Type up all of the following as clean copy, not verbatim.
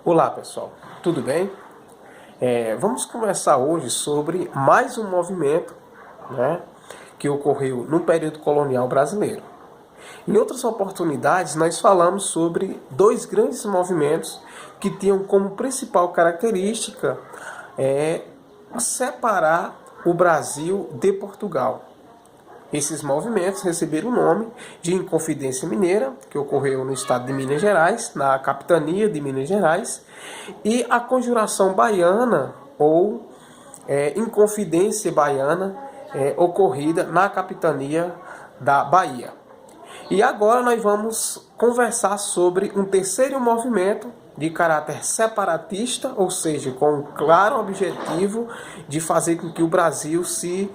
Olá pessoal, tudo bem? Vamos conversar hoje sobre mais um movimento, né, que ocorreu no período colonial brasileiro. Em outras oportunidades, nós falamos sobre dois grandes movimentos que tinham como principal característica separar o Brasil de Portugal. Esses movimentos receberam o nome de Inconfidência Mineira, que ocorreu no estado de Minas Gerais, na capitania de Minas Gerais, e a Conjuração Baiana, ou Inconfidência Baiana, ocorrida na capitania da Bahia. E agora nós vamos conversar sobre um terceiro movimento de caráter separatista, ou seja, com um claro objetivo de fazer com que o Brasil se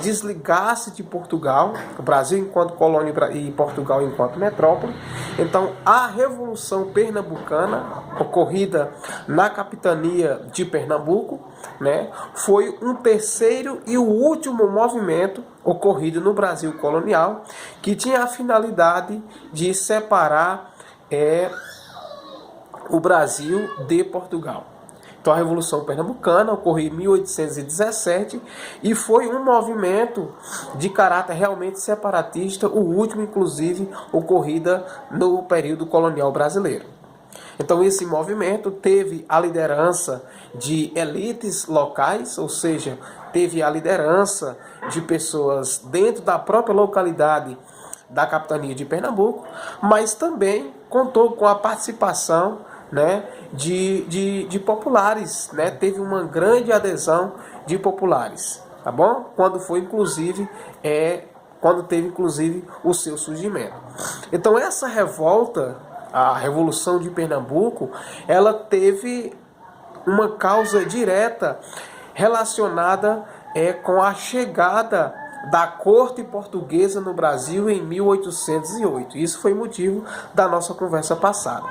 desligasse de Portugal, o Brasil enquanto colônia e Portugal enquanto metrópole. Então, a Revolução Pernambucana, ocorrida na capitania de Pernambuco, né, foi um terceiro e o último movimento ocorrido no Brasil colonial, que tinha a finalidade de separar o Brasil de Portugal. Então, a Revolução Pernambucana ocorreu em 1817 e foi um movimento de caráter realmente separatista, o último, inclusive, ocorrido no período colonial brasileiro. Então, esse movimento teve a liderança de elites locais, ou seja, teve a liderança de pessoas dentro da própria localidade da capitania de Pernambuco, mas também contou com a participação, né, de populares, né? Teve uma grande adesão de populares, tá bom? Quando teve inclusive o seu surgimento. Então essa revolta, a Revolução de Pernambuco, ela teve uma causa direta relacionada com a chegada da corte portuguesa no Brasil em 1808. Isso foi motivo da nossa conversa passada.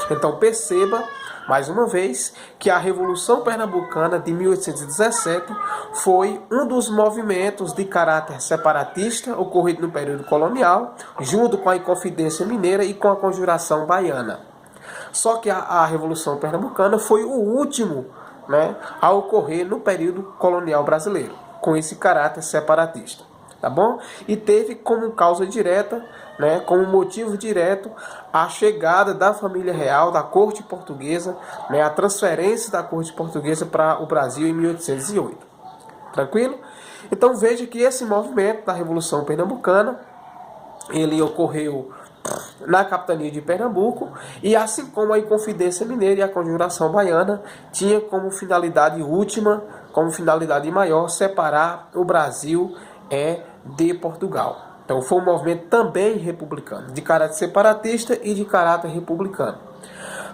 Então perceba, mais uma vez, que a Revolução Pernambucana de 1817 foi um dos movimentos de caráter separatista ocorrido no período colonial, junto com a Inconfidência Mineira e com a Conjuração Baiana. Só que a Revolução Pernambucana foi o último, né, a ocorrer no período colonial brasileiro, com esse caráter separatista, tá bom? E teve como causa direta, né, como motivo direto, a chegada da família real, da corte portuguesa, né, a transferência da corte portuguesa para o Brasil em 1808. Tranquilo? Então veja que esse movimento da Revolução Pernambucana, ele ocorreu na capitania de Pernambuco, e assim como a Inconfidência Mineira e a Conjuração Baiana, tinha como finalidade última, como finalidade maior, separar o Brasil de Portugal. Então foi um movimento também republicano, de caráter separatista e de caráter republicano.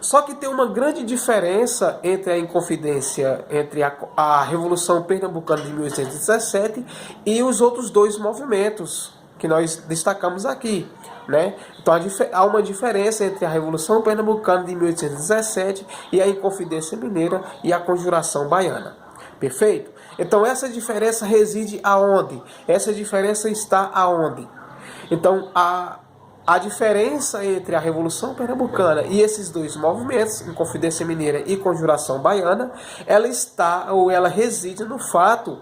Só que tem uma grande diferença entre a Inconfidência, entre a Revolução Pernambucana de 1817 e os outros dois movimentos que nós destacamos aqui, né? Então há uma diferença entre a Revolução Pernambucana de 1817 e a Inconfidência Mineira e a Conjuração Baiana. Perfeito? Então essa diferença reside aonde? Essa diferença está aonde? Então a diferença entre a Revolução Pernambucana e esses dois movimentos, Inconfidência Mineira e Conjuração Baiana, ela reside no fato,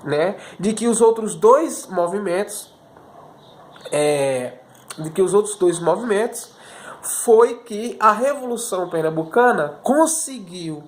né, de que os outros dois movimentos foi que a Revolução Pernambucana conseguiu,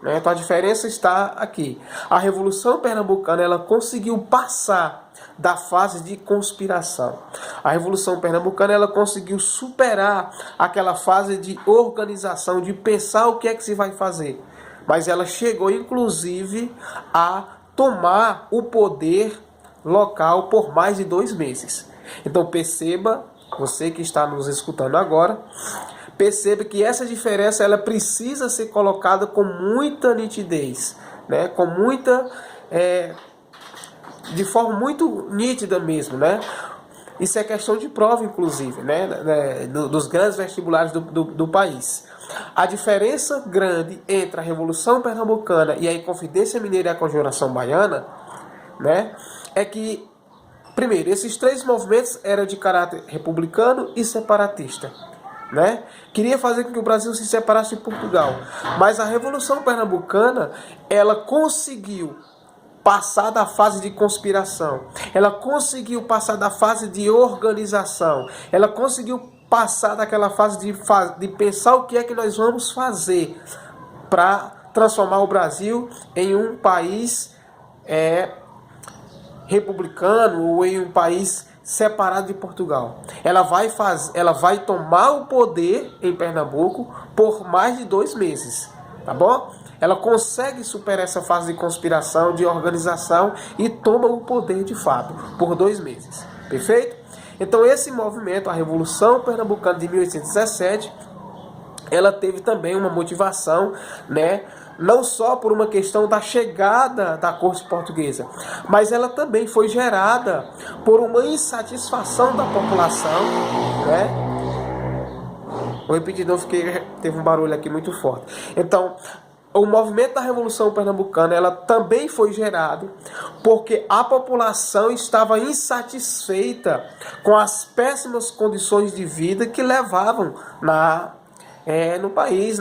né? Então a diferença está aqui. A Revolução Pernambucana, ela conseguiu passar da fase de conspiração. A Revolução Pernambucana, ela conseguiu superar aquela fase de organização, de pensar o que é que se vai fazer. Mas ela chegou inclusive a tomar o poder local por mais de 2 meses. Então perceba, você que está nos escutando agora, perceba que essa diferença ela precisa ser colocada com muita nitidez, né? Com muita, de forma muito nítida mesmo, né? Isso é questão de prova, inclusive, né? Dos grandes vestibulares do país. A diferença grande entre a Revolução Pernambucana e a Inconfidência Mineira e a Conjuração Baiana, né, é que, primeiro, esses três movimentos eram de caráter republicano e separatista. né? Queria fazer com que o Brasil se separasse de Portugal. Mas a Revolução Pernambucana, ela conseguiu passar da fase de conspiração, ela conseguiu passar da fase de organização, ela conseguiu passar daquela fase de pensar o que é que nós vamos fazer para transformar o Brasil em um país republicano ou em um país separado de Portugal. Ela vai tomar o poder em Pernambuco por mais de 2 meses, tá bom? Ela consegue superar essa fase de conspiração, de organização e toma o poder de fato por 2 meses. Perfeito? Então esse movimento, a Revolução Pernambucana de 1817, ela teve também uma motivação, né? Não só por uma questão da chegada da corte portuguesa, mas ela também foi gerada por uma insatisfação da população, né? Vou repetir, não, teve um barulho aqui muito forte. Então, o movimento da Revolução Pernambucana, ela também foi gerado porque a população estava insatisfeita com as péssimas condições de vida que levavam no país,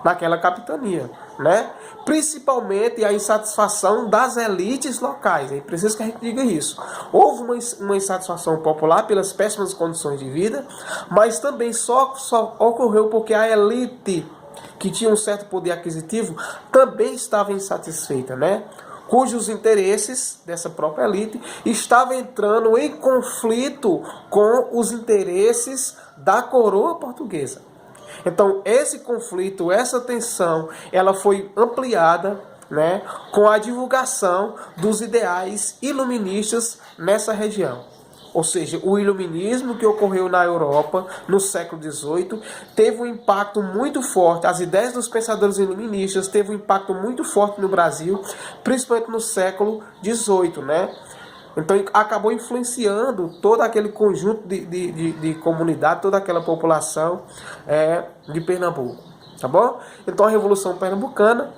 naquela capitania, né? Principalmente a insatisfação das elites locais. É preciso que a gente diga isso. Houve uma insatisfação popular pelas péssimas condições de vida, mas também só ocorreu porque a elite, que tinha um certo poder aquisitivo, também estava insatisfeita, né? Cujos interesses dessa própria elite estavam entrando em conflito com os interesses da coroa portuguesa. Então, esse conflito, essa tensão, ela foi ampliada, né, com a divulgação dos ideais iluministas nessa região. Ou seja, o iluminismo que ocorreu na Europa no século XVIII teve um impacto muito forte. As ideias dos pensadores iluministas teve um impacto muito forte no Brasil, principalmente no século XVIII, né? Então acabou influenciando todo aquele conjunto de comunidade, toda aquela população de Pernambuco, tá bom? Então a Revolução Pernambucana,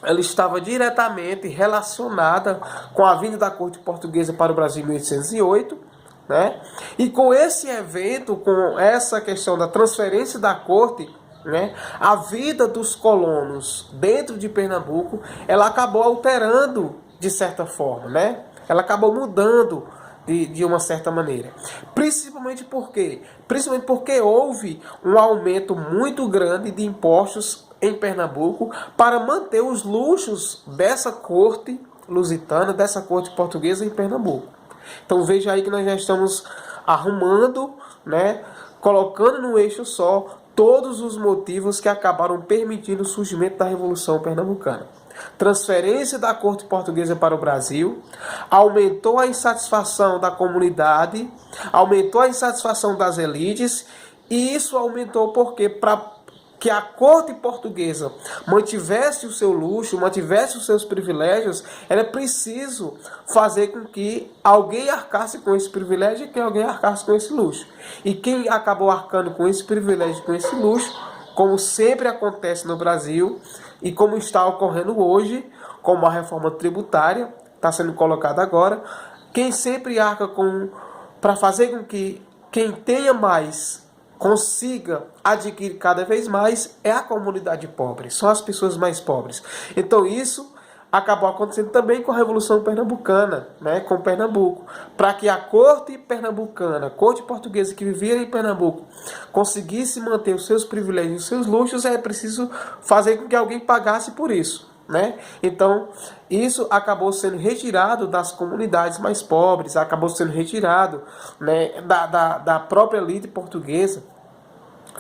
ela estava diretamente relacionada com a vinda da corte portuguesa para o Brasil em 1808, né? E com esse evento, com essa questão da transferência da corte, né, a vida dos colonos dentro de Pernambuco, ela acabou alterando de certa forma, né? Ela acabou mudando de uma certa maneira. Principalmente porque houve um aumento muito grande de impostos em Pernambuco para manter os luxos dessa corte lusitana, dessa corte portuguesa em Pernambuco. Então veja aí que nós já estamos arrumando, né, colocando no eixo só todos os motivos que acabaram permitindo o surgimento da Revolução Pernambucana. Transferência da corte portuguesa para o Brasil, aumentou a insatisfação da comunidade, aumentou a insatisfação das elites, e isso aumentou porque para que a corte portuguesa mantivesse o seu luxo, mantivesse os seus privilégios, era preciso fazer com que alguém arcasse com esse privilégio e que alguém arcasse com esse luxo. E quem acabou arcando com esse privilégio, com esse luxo, como sempre acontece no Brasil, e como está ocorrendo hoje, como a reforma tributária está sendo colocada agora, quem sempre arca para fazer com que quem tenha mais consiga adquirir cada vez mais é a comunidade pobre, são as pessoas mais pobres. Então isso acabou acontecendo também com a Revolução Pernambucana, né, com Pernambuco, para que a corte pernambucana, a corte portuguesa que vivia em Pernambuco, conseguisse manter os seus privilégios, os seus luxos, é preciso fazer com que alguém pagasse por isso, né? Então, isso acabou sendo retirado das comunidades mais pobres, acabou sendo retirado, né, da própria elite portuguesa,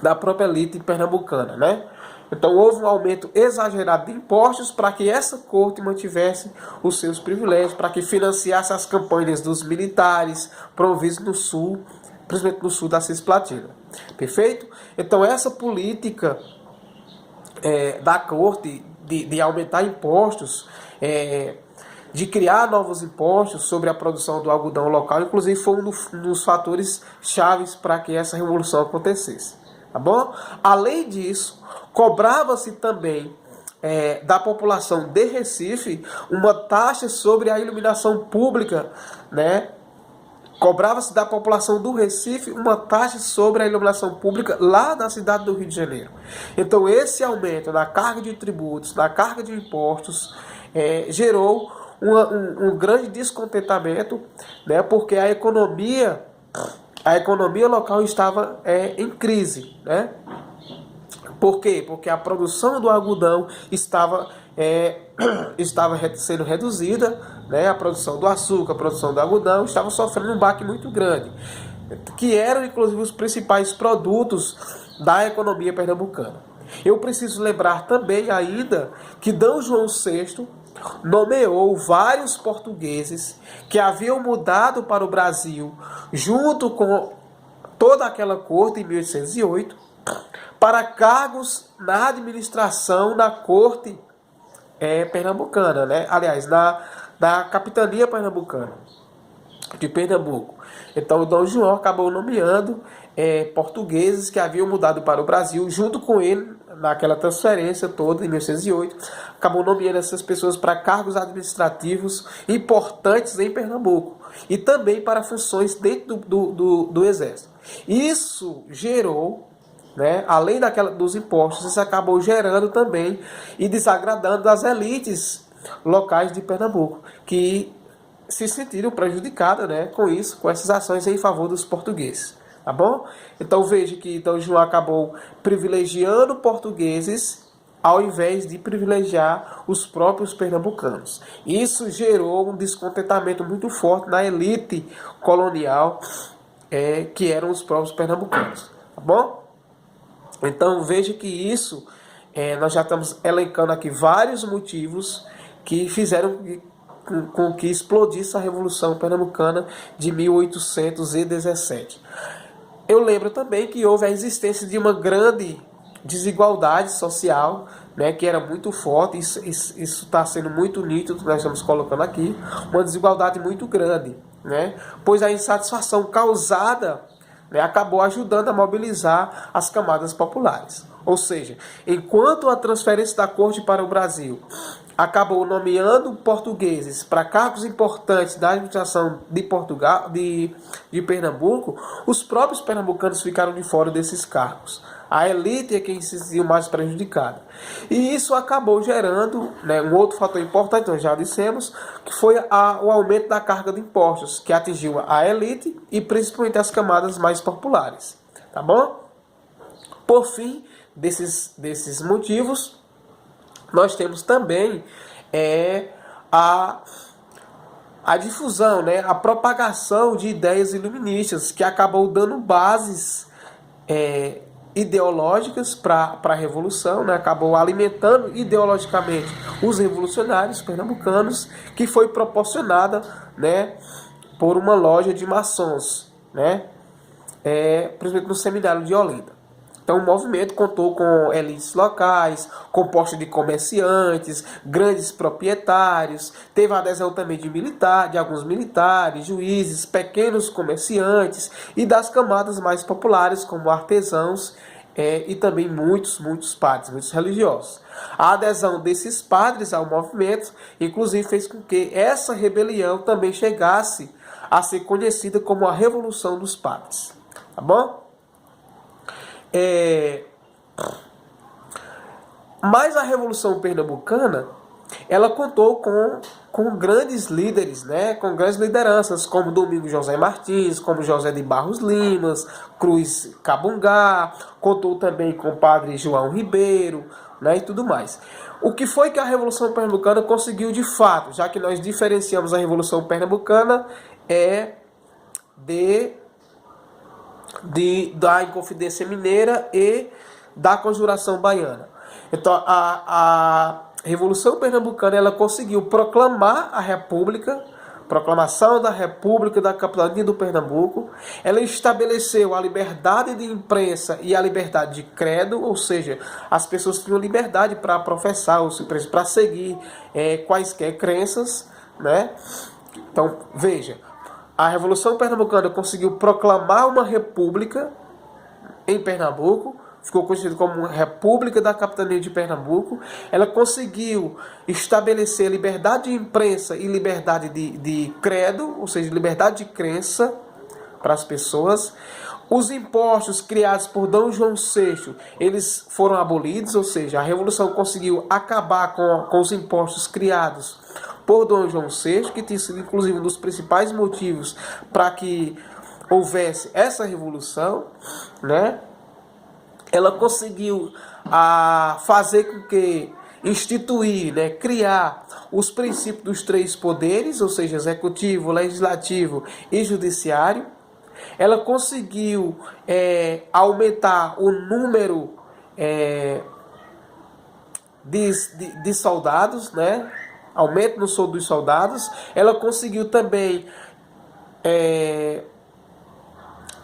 da própria elite pernambucana, né? Então houve um aumento exagerado de impostos para que essa corte mantivesse os seus privilégios, para que financiasse as campanhas dos militares promovidos no sul, principalmente no sul da Cisplatina. Perfeito? Então essa política da corte de aumentar impostos, de criar novos impostos sobre a produção do algodão local, inclusive foi um dos fatores chaves para que essa revolução acontecesse. Tá bom? Além disso, cobrava-se também da população de Recife uma taxa sobre a iluminação pública, né, Cobrava-se da população do Recife uma taxa sobre a iluminação pública lá na cidade do Rio de Janeiro. Então esse aumento na carga de tributos, na carga de impostos, gerou um grande descontentamento, né, porque a economia local estava em crise, né? Por quê? Porque a produção do algodão estava sendo reduzida, né? A produção do açúcar, a produção do algodão estava sofrendo um baque muito grande, que eram inclusive os principais produtos da economia pernambucana. Eu preciso lembrar também ainda que D. João VI nomeou vários portugueses que haviam mudado para o Brasil junto com toda aquela corte em 1808 para cargos na administração da corte pernambucana, né? Aliás, na capitania pernambucana de Pernambuco. Então o Dom João acabou nomeando portugueses que haviam mudado para o Brasil junto com ele naquela transferência toda em 1908, acabou nomeando essas pessoas para cargos administrativos importantes em Pernambuco e também para funções dentro do Exército. Isso gerou, né, além dos impostos, isso acabou gerando também e desagradando as elites locais de Pernambuco, que se sentiram prejudicadas, né, com isso, com essas ações em favor dos portugueses. Tá bom? Então veja que Dom João acabou privilegiando portugueses ao invés de privilegiar os próprios pernambucanos. Isso gerou um descontentamento muito forte na elite colonial, que eram os próprios pernambucanos. Tá bom? Então veja que isso, nós já estamos elencando aqui vários motivos que fizeram com que explodisse a Revolução Pernambucana de 1817. Eu lembro também que houve a existência de uma grande desigualdade social, né, que era muito forte. Isso está sendo muito nítido, nós estamos colocando aqui, uma desigualdade muito grande, né, pois a insatisfação causada, né, acabou ajudando a mobilizar as camadas populares. Ou seja, enquanto a transferência da corte para o Brasil acabou nomeando portugueses para cargos importantes da administração de Portugal, de Pernambuco, os próprios pernambucanos ficaram de fora desses cargos. A elite é quem se sentiu mais prejudicada. E isso acabou gerando, né, um outro fator importante, nós já dissemos, que foi o aumento da carga de impostos, que atingiu a elite e principalmente as camadas mais populares. Tá bom? Por fim, desses motivos, nós temos também a difusão, né, a propagação de ideias iluministas, que acabou dando bases ideológicas para a Revolução, né, acabou alimentando ideologicamente os revolucionários pernambucanos, que foi proporcionada, né, por uma loja de maçons, né, principalmente no seminário de Olinda. Então o movimento contou com elites locais, composta de comerciantes, grandes proprietários, teve a adesão também de alguns militares, juízes, pequenos comerciantes e das camadas mais populares, como artesãos e também muitos padres, muitos religiosos. A adesão desses padres ao movimento, inclusive, fez com que essa rebelião também chegasse a ser conhecida como a Revolução dos Padres. Tá bom? Mas a Revolução Pernambucana, ela contou com grandes líderes, né, com grandes lideranças, como Domingos José Martins, como José de Barros Limas, Cruz Cabungá, contou também com o padre João Ribeiro, né, e tudo mais. O que foi que a Revolução Pernambucana conseguiu de fato, já que nós diferenciamos a Revolução Pernambucana da Inconfidência Mineira e da Conjuração Baiana. Então, a Revolução Pernambucana, ela conseguiu proclamar a República, proclamação da República da Capitania do Pernambuco. Ela estabeleceu a liberdade de imprensa e a liberdade de credo, ou seja, as pessoas tinham liberdade para professar, ou seja, para seguir quaisquer crenças, né? Então, veja, a Revolução Pernambucana conseguiu proclamar uma república em Pernambuco, ficou conhecida como República da Capitania de Pernambuco. Ela conseguiu estabelecer liberdade de imprensa e liberdade de credo, ou seja, liberdade de crença, para as pessoas. Os impostos criados por D. João VI, eles foram abolidos, ou seja, a Revolução conseguiu acabar com os impostos criados por D. João VI, que tinha sido inclusive um dos principais motivos para que houvesse essa revolução, né? Ela conseguiu fazer com que instituir, né, criar os princípios dos três poderes, ou seja, executivo, legislativo e judiciário. Ela conseguiu aumentar o número de soldados, né? Aumento no soldo dos soldados. Ela conseguiu também,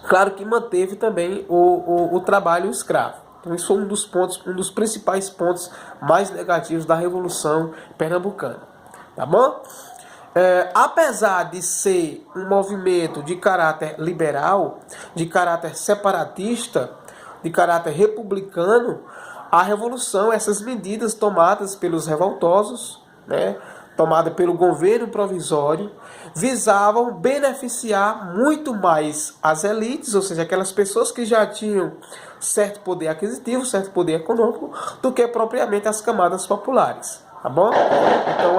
claro que manteve também o trabalho escravo. Então isso foi um dos principais pontos mais negativos da Revolução Pernambucana. Tá bom? Apesar de ser um movimento de caráter liberal, de caráter separatista, de caráter republicano, a Revolução, essas medidas tomadas pelos revoltosos, né, tomada pelo governo provisório, visavam beneficiar muito mais as elites, ou seja, aquelas pessoas que já tinham certo poder aquisitivo, certo poder econômico, do que propriamente as camadas populares, tá bom? Então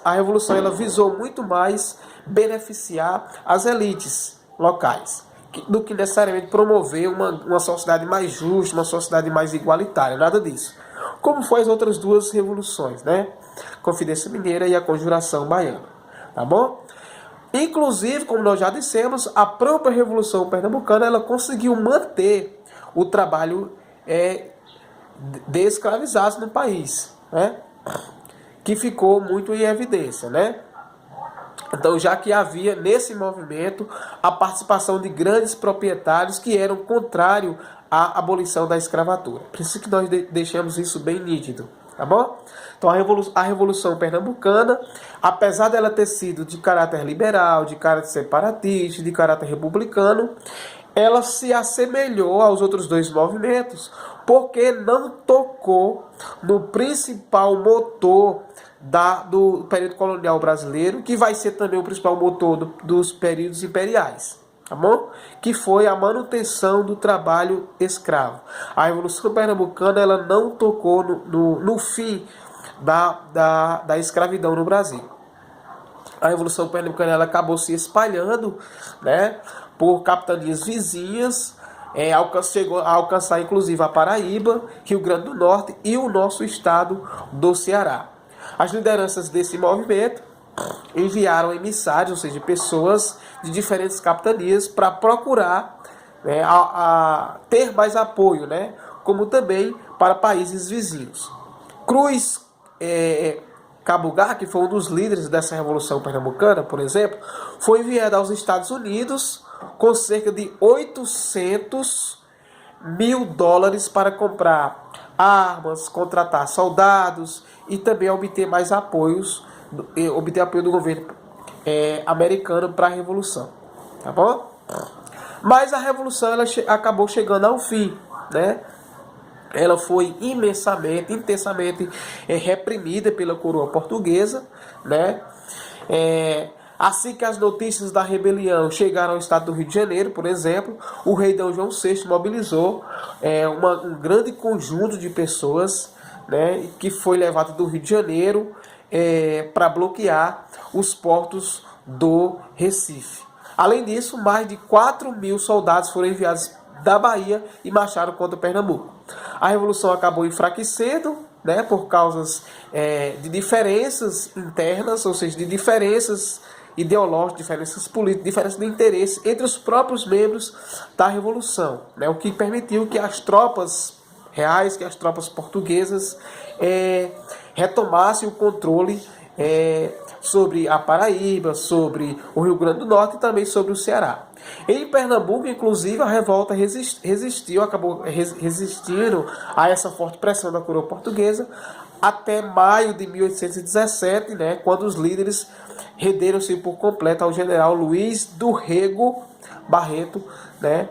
a Revolução ela visou muito mais beneficiar as elites locais, do que necessariamente promover uma sociedade mais justa, uma sociedade mais igualitária, nada disso. Como foi as outras duas revoluções, né? Confidência Mineira e a Conjuração Baiana, tá bom? Inclusive, como nós já dissemos, a própria Revolução Pernambucana ela conseguiu manter o trabalho de escravizados no país, né? Que ficou muito em evidência, né? Então, já que havia nesse movimento a participação de grandes proprietários que eram contrários à abolição da escravatura. Por isso que nós deixamos isso bem nítido, tá bom? Então, a Revolução Pernambucana, apesar dela ter sido de caráter liberal, de caráter separatista, de caráter republicano, ela se assemelhou aos outros dois movimentos, porque não tocou no principal motor do período colonial brasileiro, que vai ser também o principal motor dos períodos imperiais, tá bom? Que foi a manutenção do trabalho escravo. A Revolução Pernambucana ela não tocou no fim da escravidão no Brasil. A Revolução Pernambucana ela acabou se espalhando, né, por capitanias vizinhas, chegou a alcançar inclusive a Paraíba, Rio Grande do Norte e o nosso estado do Ceará. As lideranças desse movimento enviaram emissários, ou seja, pessoas de diferentes capitanias para procurar, né, ter mais apoio, né, como também para países vizinhos. Cruz Cabugá, que foi um dos líderes dessa Revolução Pernambucana, por exemplo, foi enviado aos Estados Unidos com cerca de 800 mil dólares para comprar armas, contratar soldados e também obter mais apoios, obter apoio do governo americano para a Revolução, tá bom? Mas a Revolução ela acabou chegando ao fim, né? Ela foi intensamente reprimida pela coroa portuguesa, né? Assim que as notícias da rebelião chegaram ao estado do Rio de Janeiro, por exemplo, o rei D. João VI mobilizou um grande conjunto de pessoas, né, que foi levado do Rio de Janeiro para bloquear os portos do Recife. Além disso, mais de 4.000 soldados foram enviados da Bahia e marcharam contra Pernambuco. A Revolução acabou enfraquecendo, né, por causas de diferenças internas, ou seja, de diferenças ideológicas, diferenças políticas, diferenças de interesse entre os próprios membros da Revolução, né, o que permitiu que as tropas reais, que as tropas portuguesas retomassem o controle sobre a Paraíba, sobre o Rio Grande do Norte e também sobre o Ceará. Em Pernambuco, inclusive, a revolta acabou resistindo a essa forte pressão da coroa portuguesa até maio de 1817, né, quando os líderes renderam-se por completo ao general Luiz do Rego Barreto, né,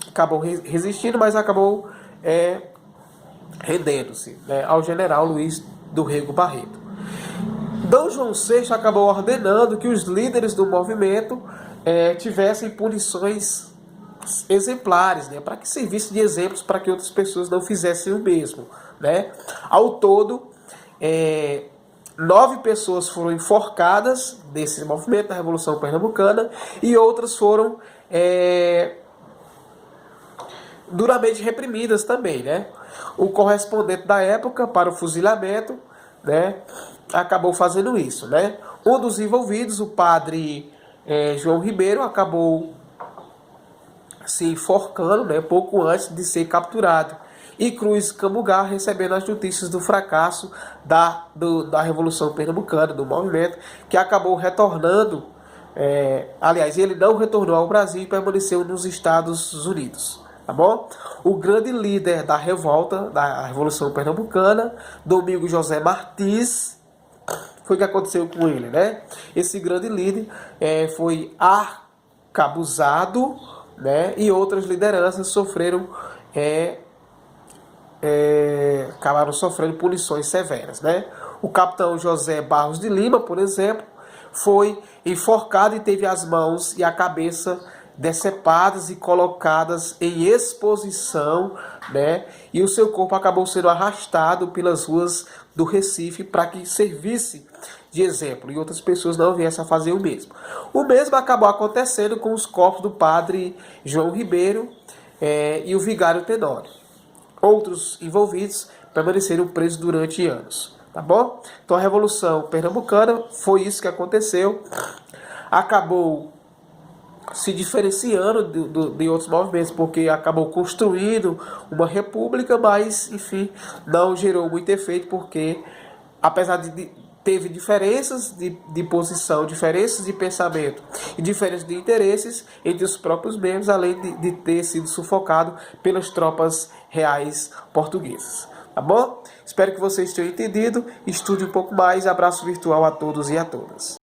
acabou resistindo, mas acabou rendendo-se, né, ao general Luiz do Rego Barreto. D. João VI acabou ordenando que os líderes do movimento tivessem punições exemplares, né, para que servisse de exemplos para que outras pessoas não fizessem o mesmo, né? Ao todo, 9 pessoas foram enforcadas desse movimento da Revolução Pernambucana e outras foram duramente reprimidas também, né? O correspondente da época para o fuzilamento, né, acabou fazendo isso, né? Um dos envolvidos, o padre João Ribeiro, acabou se enforcando, né, pouco antes de ser capturado. E Cruz Camugá recebendo as notícias do fracasso da Revolução Pernambucana, do movimento, que acabou retornando. Aliás, ele não retornou ao Brasil e permaneceu nos Estados Unidos. Tá bom? O grande líder da revolta, da Revolução Pernambucana, Domingos José Martins, foi o que aconteceu com ele, né? Esse grande líder foi arcabuzado, né? E outras lideranças sofreram, acabaram sofrendo punições severas, né? O capitão José Barros de Lima, por exemplo, foi enforcado e teve as mãos e a cabeça decepadas e colocadas em exposição, né? E o seu corpo acabou sendo arrastado pelas ruas do Recife para que servisse de exemplo e outras pessoas não viessem a fazer o mesmo. O mesmo acabou acontecendo com os corpos do padre João Ribeiro e o vigário Tenório. Outros envolvidos permaneceram presos durante anos. Tá bom? Então a Revolução Pernambucana foi isso que aconteceu. Acabou se diferenciando de outros movimentos, porque acabou construindo uma república, mas, enfim, não gerou muito efeito, porque, apesar de teve diferenças de posição, diferenças de pensamento e diferenças de interesses entre os próprios membros, além de ter sido sufocado pelas tropas reais portuguesas. Tá bom? Espero que vocês tenham entendido. Estude um pouco mais. Abraço virtual a todos e a todas.